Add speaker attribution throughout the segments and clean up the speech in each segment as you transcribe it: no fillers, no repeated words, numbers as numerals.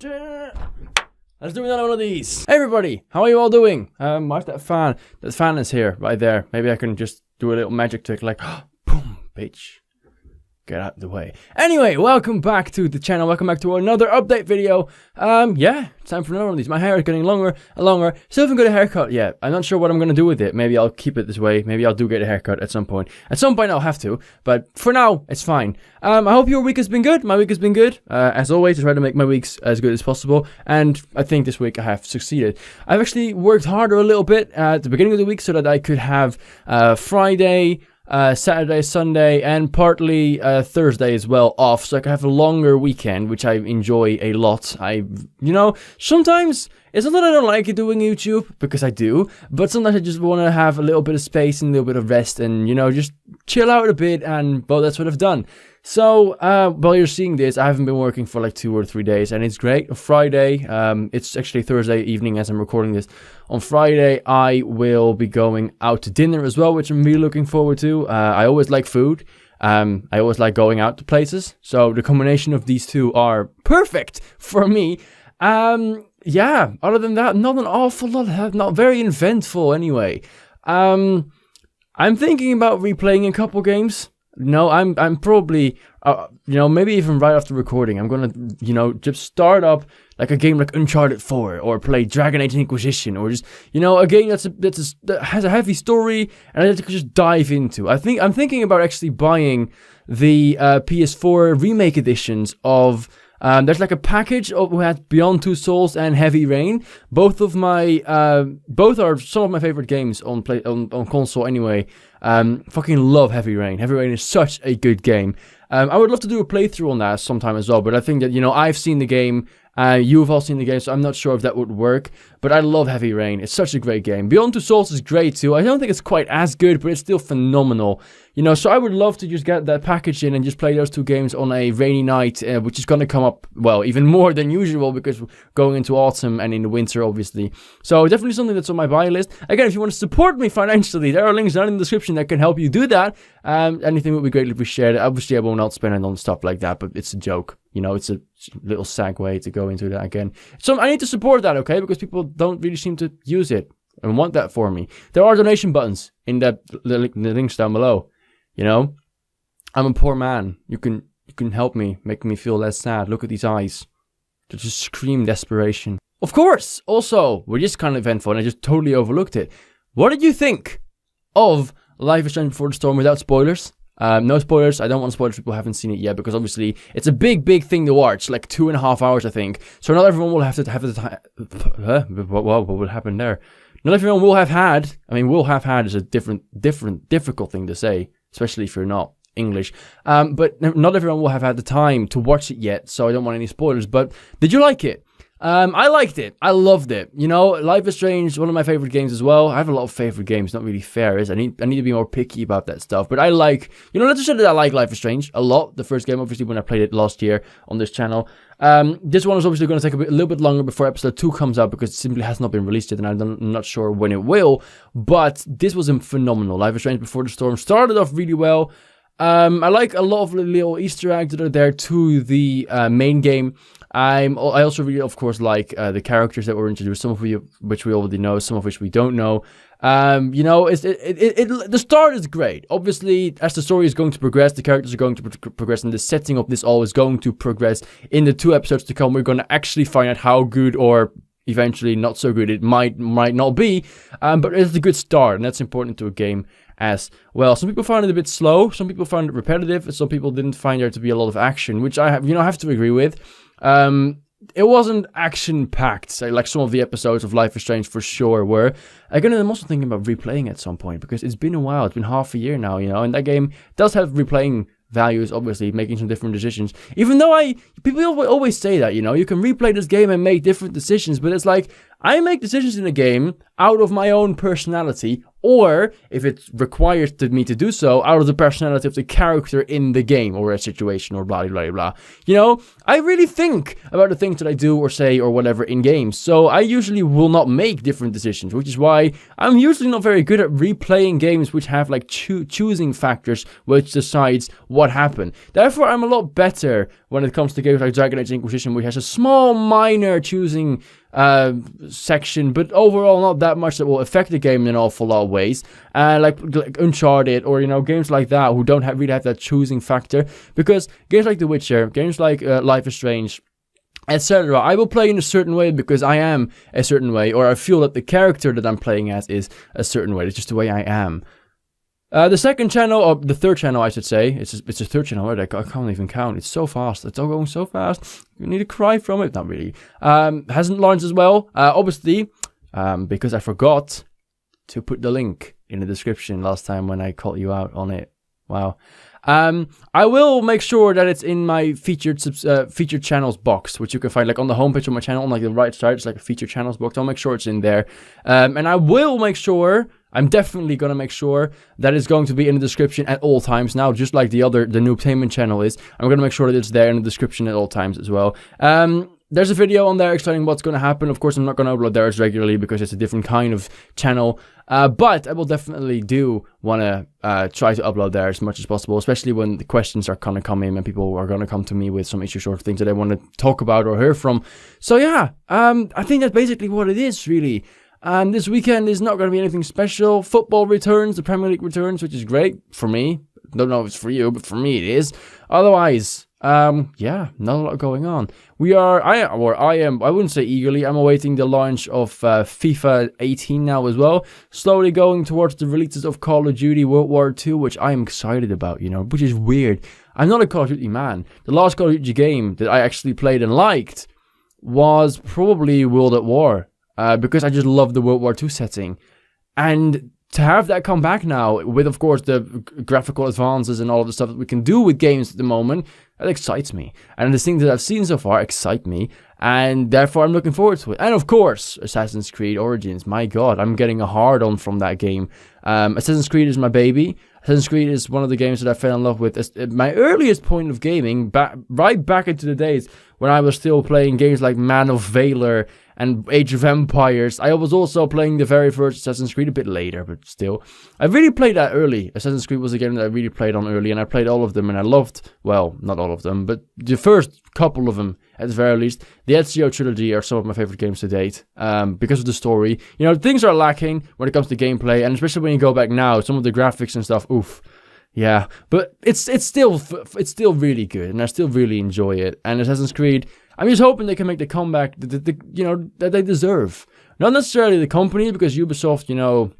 Speaker 1: Let's do another one of these. Hey everybody, how are you all doing? Why's that fan? That fan is here, right there. Maybe I can just do a little magic trick like, boom, bitch. Get out of the way. Anyway, welcome back to the channel. Welcome back to another update video. Yeah, it's time for another one of these. My hair is getting longer and longer. Still haven't got a haircut yet. I'm not sure what I'm going to do with it. Maybe I'll keep it this way. Maybe I'll do get a haircut at some point. At some point I'll have to, but for now, it's fine. I hope your week has been good. My week has been good. As always, I try to make my weeks as good as possible, and I think this week I have succeeded. I've actually worked harder a little bit at the beginning of the week so that I could have Friday, Saturday, Sunday, and partly Thursday as well off, so I can have a longer weekend, which I enjoy a lot. Sometimes it's not that I don't like doing YouTube, because I do, but sometimes I just want to have a little bit of space and a little bit of rest and, just chill out a bit, and, well, that's what I've done. So, while you're seeing this, I haven't been working for like 2 or 3 days, and it's great. Friday, it's actually Thursday evening as I'm recording this. On Friday, I will be going out to dinner as well, which I'm really looking forward to. I always like food. I always like going out to places. So the combination of these two are perfect for me. Yeah, other than that, not an awful lot, not very eventful anyway. I'm thinking about replaying a couple games. No, I'm probably, maybe even right after recording, I'm gonna, just start up like a game like Uncharted 4 or play Dragon Age Inquisition or just, a game that has a heavy story and I could just dive into. I'm thinking about actually buying the PS4 remake editions of. There's like a package of we had Beyond Two Souls and Heavy Rain. Both are some of my favorite games on console anyway. Fucking love Heavy Rain. Heavy Rain is such a good game. I would love to do a playthrough on that sometime as well, but I think that, I've seen the game, you've all seen the game, so I'm not sure if that would work, but I love Heavy Rain. It's such a great game. Beyond Two Souls is great too. I don't think it's quite as good, but it's still phenomenal. So I would love to just get that package in and just play those two games on a rainy night, which is going to come up, well, even more than usual because we're going into autumn and in the winter, obviously. So definitely something that's on my buy list. Again, if you want to support me financially, there are links down in the description that can help you do that. Anything would be greatly appreciated. Obviously, I will not spend it on stuff like that, but it's a joke. It's a little segue to go into that again. So I need to support that, okay? Because people don't really seem to use it and want that for me. There are donation buttons in the links down below. I'm a poor man. You can help me, make me feel less sad. Look at these eyes. They just scream desperation. Of course, also, we're just kind of eventful and I just totally overlooked it. What did you think of Life is Strange Before the Storm without spoilers? No spoilers. I don't want to spoil if people haven't seen it yet because obviously it's a big thing to watch, like 2.5 hours, I think. So not everyone will have to have the time. What will happen there? Not everyone will have had. Will have had is a difficult thing to say, especially if you're not English. But not everyone will have had the time to watch it yet, so I don't want any spoilers. But did you like it? I liked it. I loved it. Life is Strange, one of my favorite games as well. I have a lot of favorite games, not really fair, I need to be more picky about that stuff. But I like, let's just say that I like Life is Strange a lot. The first game, obviously, when I played it last year on this channel. This one is obviously going to take a little bit longer before episode 2 comes out because it simply has not been released yet, and I'm not sure when it will. But this was phenomenal. Life is Strange Before the Storm started off really well. I like a lot of the little Easter eggs that are there to the main game. I also really, of course, like the characters that were introduced, some of which we already know, some of which we don't know. The start is great. Obviously, as the story is going to progress, the characters are going to progress, and the setting of this all is going to progress. In the 2 episodes to come, we're going to actually find out how good or eventually not so good it might not be. But it's a good start, and that's important to a game as well. Some people found it a bit slow, some people found it repetitive, and some people didn't find there to be a lot of action, which I have to agree with. It wasn't action-packed, like some of the episodes of Life is Strange for sure were. Again, I'm also thinking about replaying at some point, because it's been a while, it's been half a year now, and that game does have replaying values, obviously, making some different decisions. Even though people always say that, you can replay this game and make different decisions, but it's like, I make decisions in a game out of my own personality or if it requires me to do so out of the personality of the character in the game or a situation or blah blah blah. You know, I really think about the things that I do or say or whatever in games, so I usually will not make different decisions, which is why I'm usually not very good at replaying games which have like choosing factors which decides what happened. Therefore, I'm a lot better when it comes to games like Dragon Age Inquisition, which has a small minor choosing section, but overall not that much that will affect the game in an awful lot of ways, like Uncharted or, you know, games like that who don't really have that choosing factor, because games like The Witcher, games like Life is Strange, etc., I will play in a certain way because I am a certain way, or I feel that the character that I'm playing as is a certain way. It's just the way I am. The second channel, or the third channel I should say, it's a third channel, right? I can't even count, it's so fast, it's all going so fast, you need to cry from it, not really, hasn't launched as well, obviously, because I forgot to put the link in the description last time when I called you out on it, wow. I will make sure that it's in my featured channels box, which you can find like on the homepage of my channel, on like the right side, it's like a featured channels box. I'll make sure it's in there, and I will make sure, I'm definitely gonna make sure that it's going to be in the description at all times now, just like the Noobtainment channel is. I'm gonna make sure that it's there in the description at all times as well. There's a video on there explaining what's going to happen. Of course, I'm not going to upload there as regularly because it's a different kind of channel. But I will definitely want to try to upload there as much as possible, especially when the questions are going to come in and people are going to come to me with some issues or things that they want to talk about or hear from. So yeah, I think that's basically what it is, really. This weekend is not going to be anything special. Football returns, the Premier League returns, which is great for me. Don't know if it's for you, but for me it is. Otherwise, yeah, not a lot going on. I wouldn't say eagerly, I'm awaiting the launch of FIFA 18 now as well. Slowly going towards the releases of Call of Duty World War II, which I am excited about, you know, which is weird. I'm not a Call of Duty man. The last Call of Duty game that I actually played and liked was probably World at War, because I just love the World War II setting. And to have that come back now, with of course the graphical advances and all of the stuff that we can do with games at the moment, that excites me. And the things that I've seen so far excite me, and therefore I'm looking forward to it. And of course, Assassin's Creed Origins, my god, I'm getting a hard-on from that game. Assassin's Creed is my baby. Assassin's Creed is one of the games that I fell in love with at my earliest point of gaming, right back into the days when I was still playing games like Man of Valor and Age of Empires. I was also playing the very first Assassin's Creed a bit later, but still. I really played that early. Assassin's Creed was a game that I really played on early, and I played all of them, and I loved, well, not all of them, but the first couple of them, at the very least. The Ezio trilogy are some of my favorite games to date, because of the story. You know, things are lacking when it comes to gameplay, and especially when you go back now, some of the graphics and stuff, oof. Yeah, but it's still really good, and I still really enjoy it. And Assassin's Creed, I'm just hoping they can make the comeback that they deserve. Not necessarily the company, because Ubisoft, you know,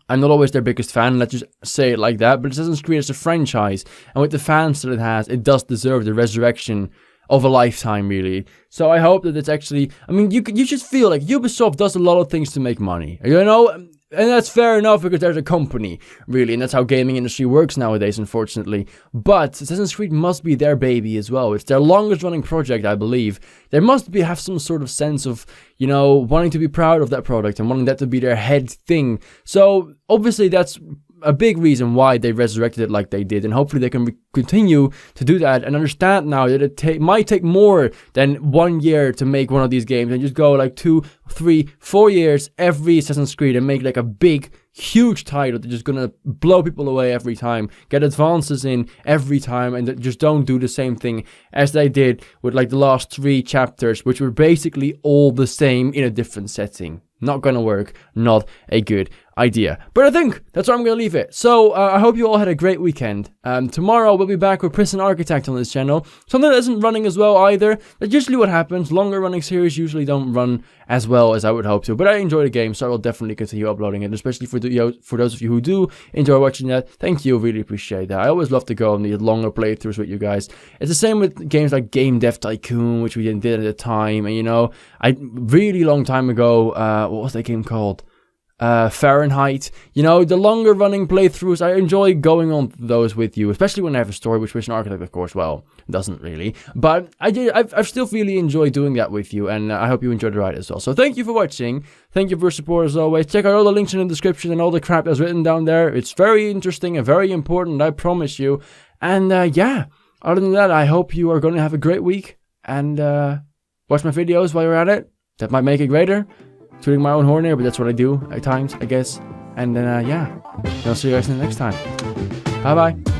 Speaker 1: I'm not always their biggest fan, let's just say it like that, but Assassin's Creed is a franchise, and with the fans that it has, it does deserve the resurrection of a lifetime, really. So I hope that it's actually, I mean, you just feel like Ubisoft does a lot of things to make money, you know? And that's fair enough, because there's a company, really, and that's how gaming industry works nowadays, unfortunately. But Assassin's Creed must be their baby as well. It's their longest running project, I believe. They must have some sort of sense of, you know, wanting to be proud of that product and wanting that to be their head thing. So obviously that's a big reason why they resurrected it like they did, and hopefully they can continue to do that and understand now that it might take more than 1 year to make one of these games, and just go like 2, 3, 4 years every Assassin's Creed and make like a big, huge title that's just gonna blow people away every time, get advances in every time, and just don't do the same thing as they did with like the last 3 chapters, which were basically all the same in a different setting. Not gonna work, not a good idea. But I think that's where I'm gonna leave it. So I hope you all had a great weekend. Tomorrow we'll be back with Prison Architect on this channel. Something that isn't running as well either. That's usually what happens. Longer running series usually don't run as well as I would hope to. But I enjoy the game, so I will definitely continue uploading it, especially for those of you who do enjoy watching that. Thank you, really appreciate that. I always love to go on these longer playthroughs with you guys. It's the same with games like Game Dev Tycoon, which we did at the time. And you know, really long time ago, what was that game called? Fahrenheit. You know, the longer running playthroughs, I enjoy going on those with you, especially when I have a story, which Mission Architect, of course, well, doesn't really. But I've still really enjoyed doing that with you, and I hope you enjoyed the ride as well. So thank you for watching. Thank you for your support as always. Check out all the links in the description and all the crap that's written down there. It's very interesting and very important, I promise you. And yeah, other than that, I hope you are going to have a great week. And watch my videos while you're at it. That might make it greater. Tooting my own horn here, but that's what I do at times, I guess. And then, yeah. I'll see you guys in the next time. Bye-bye.